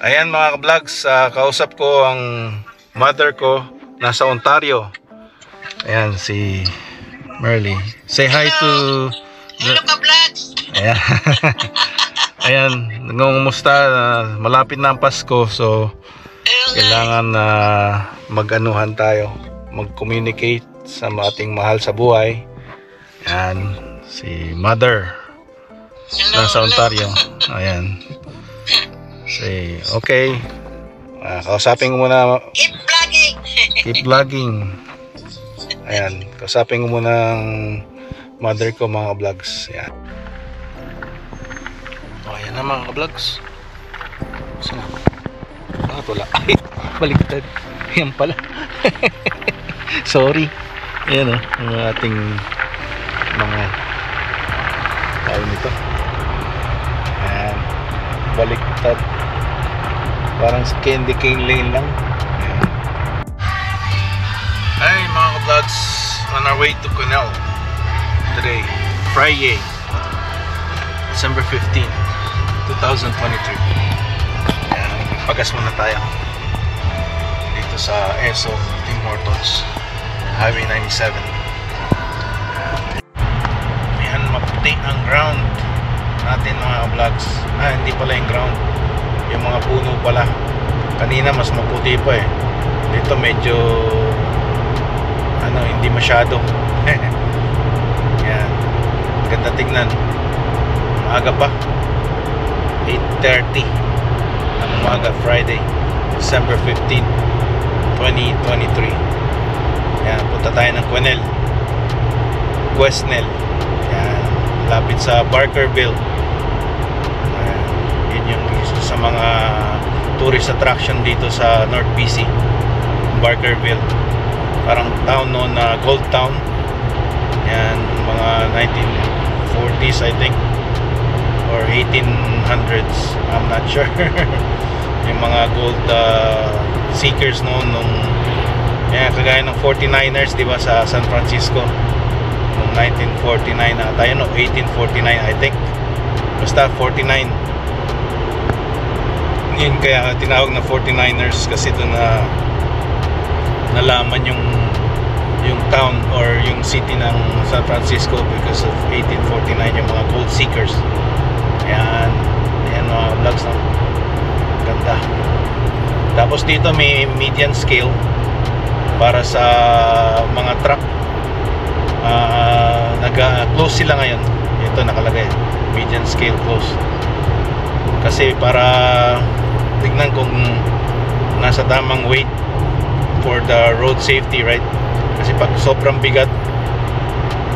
Ayan mga ka-vlogs, kausap ko ang mother ko, nasa Ontario. Ayan si Merly. Say hi to... Hello ka-vlogs! Ayan. Ayan, ngumusta, malapit na ang Pasko, so kailangan na mag-anuhan tayo, mag-communicate sa ating mahal sa buhay. Ayan, si mother nasa Ontario. Ayan. Say, okay. Kausapin ko muna. Keep vlogging! Keep vlogging. Ayan, kausapin ko muna ang mother ko mga vlogs. Ayan. O, ayan na mga vlogs. Saan na? Bakit wala? Ay, baliktad. Ayan pala. Sorry. Ayan o, ang ating mga tao nito. Ayan, baliktad. Parang sa Candy Cane Lane lang. Ayan. Hi mga ka-vlogs, on our way to Quesnel today, Friday, December 15, 2023. Ayan, pagas muna tayo dito sa ESO Tim Hortons, Highway 97. Ayan, maputi ang ground natin mga vlogs. Hindi pala yung ground, yung mga puno pala. Kanina mas maputi pa eh. Dito medyo hindi masyado. Yan, ganda tignan. Maaga pa, 8:30 ng umaga, Friday, December 15, 2023. Yan, punta tayo ng Quesnel. Yan, lapit sa Barkerville. Yun yung isa sa mga tourist attraction dito sa North BC, Barkerville. Parang town noon na gold town. Yan, mga 1940s I think, or 1800s, I'm not sure. Yung mga gold seekers noon, nung yan, kagaya ng 49ers, di ba, sa San Francisco noong 1949 na tayo, no, 1849 I think, basta 49. Yun kaya tinawag na 49ers, kasi doon na nalaman yung town or yung city ng San Francisco because of 1849, yung mga gold seekers. Ayan, ayan mga vlogs, no? Ganda. Tapos dito may median scale para sa mga truck. Close sila ngayon. Ito nakalagay, median scale close, kasi para tignan kung nasa tamang weight for the road safety, right? Kasi pag sobrang bigat,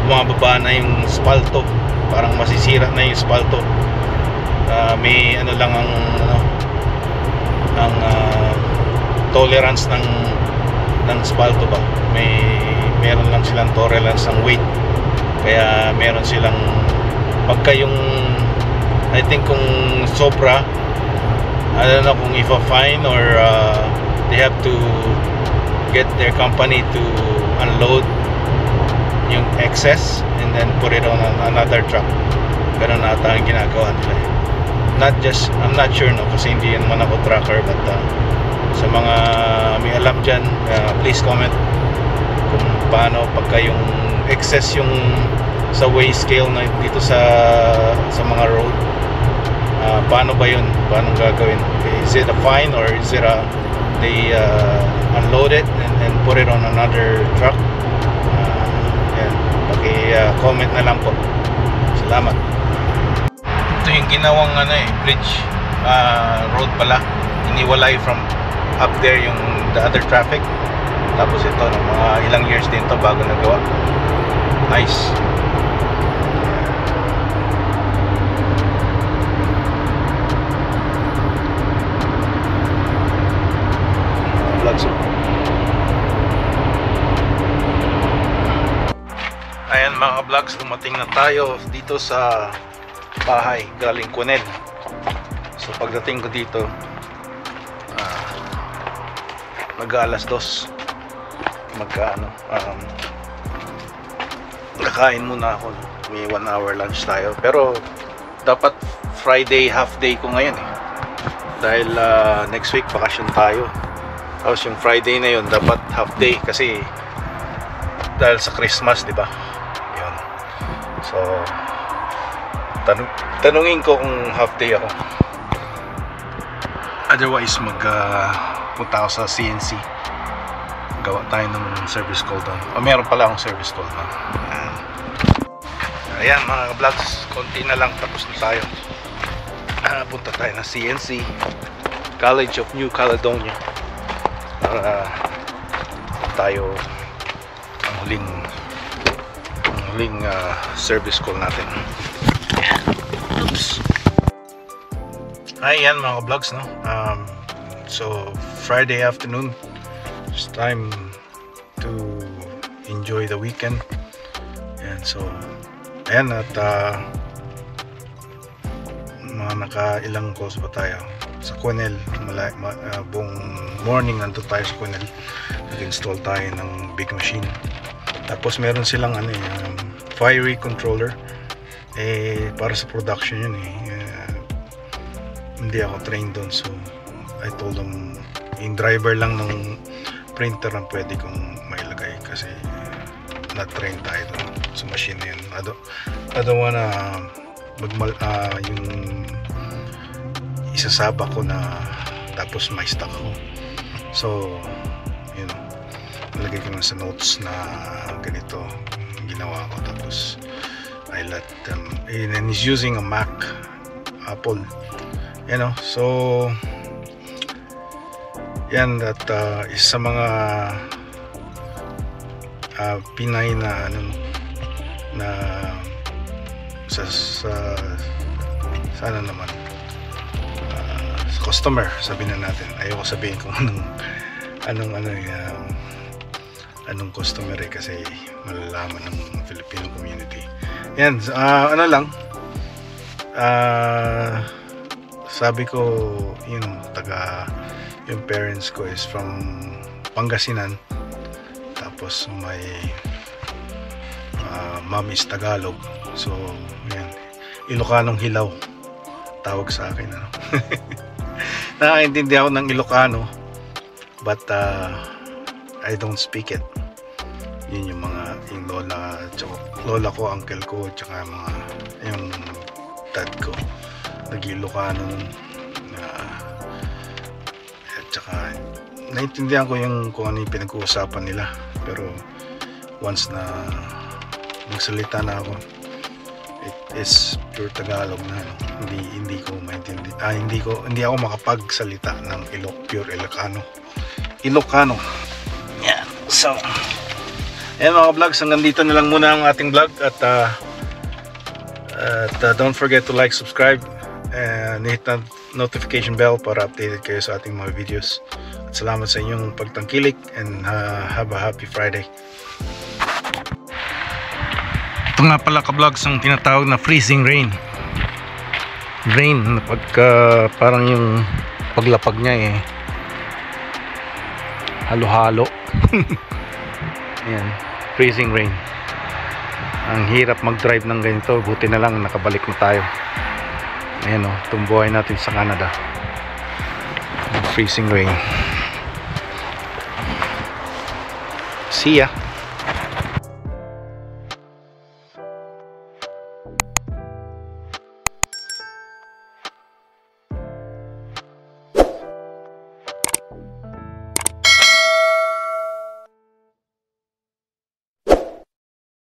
bumababa na yung spalto, parang masisira na yung spalto. May ano lang ang tolerance ng spalto ba, meron lang silang tolerance ng weight, kaya meron silang, pagka yung, I think kung sobra, I don't know kung ifa-fine or they have to get their company to unload yung excess and then put it on another truck. Ganun ata ang ginagawa nila. I'm not sure, no, kasi hindi naman ako trucker, but sa mga may alam dyan, please comment kung paano pagka yung excess yung sa weigh scale na dito sa mga road, paano ba yun, paano gagawin? Is it a fine or is it they unload it and put it on another truck? Yan, paki-comment na lang po. Salamat. Ito yung ginawang bridge, road pala, iniwalay from up there yung the other traffic. Tapos ito, mga ilang years din to bago nagawa. Nice. Ayan mga vlogs, dumating na tayo dito sa bahay galing Quesnel. So pagdating ko dito, mag-alas 2, kakain muna ako. May 1 hour lunch tayo, pero dapat Friday half day ko ngayon eh. dahil next week bakasyon tayo. Tapos yung Friday na yun dapat half day kasi dahil sa Christmas, di ba? Yun. So tanungin ko kung half day ako. Otherwise punta ako sa CNC. Gawa tayo ng service call doon. O meron pala akong service call doon. Ayan mga vlogs, konti na lang tapos na tayo. Punta tayo ng CNC, College of New Caledonia, para tayo ang huling service call natin. Oops. Ayan mga vlogs, no? So Friday afternoon, it's time to enjoy the weekend. And so ayan, at mga nakailang calls pa tayo sa Quesnel. Buong morning nandun tayo sa Quesnel, nag-install tayo ng big machine. Tapos meron silang fiery controller, para sa production yun. Hindi ako trained doon, so I told them yung driver lang ng printer ang pwede kong mailagay kasi na-train tayo doon sa machine na yun. I don't wanna yung isasaba ko na tapos may stock ko. So nalagay ko na sa notes na ganito ginawa ko. Tapos I let them, and he's using a Mac, Apple, so yan, that is sa mga Pinay na sana naman sa customer, sabihin na natin. Ayoko sabihin kung anong customer kasi malalaman ng Filipino community. Yan, sabi ko yung parents ko is from Pangasinan, tapos may mom is Tagalog. So yan, Ilocanong hilaw tawag sa akin, nakakaintindi ako ng Ilocano, but I don't speak it. Yun yung lola ko, uncle ko, tsaka yung dad ko nag-Ilocano, at tsaka naintindihan ko kung ano yung pinag-uusapan nila, pero once na magsalita na ako, it is pure Tagalog na, hindi ko maintindihan, hindi ako makapagsalita ng pure Ilocano. Yeah. So ayan mga vlogs, hanggang dito na lang muna ang ating vlog, at don't forget to like, subscribe, and hit the notification bell para updated kayo sa ating mga videos. At salamat sa inyong pagtangkilik, and have a happy Friday. Ito nga pala ka-vlogs ang tinatawag na freezing rain na pagka parang yung paglapag niya halo-halo. Ayan, freezing rain. Ang hirap mag-drive ng ganito, buti na lang nakabalik na tayo. Ayan itong buhay natin sa Canada, freezing rain. See ya.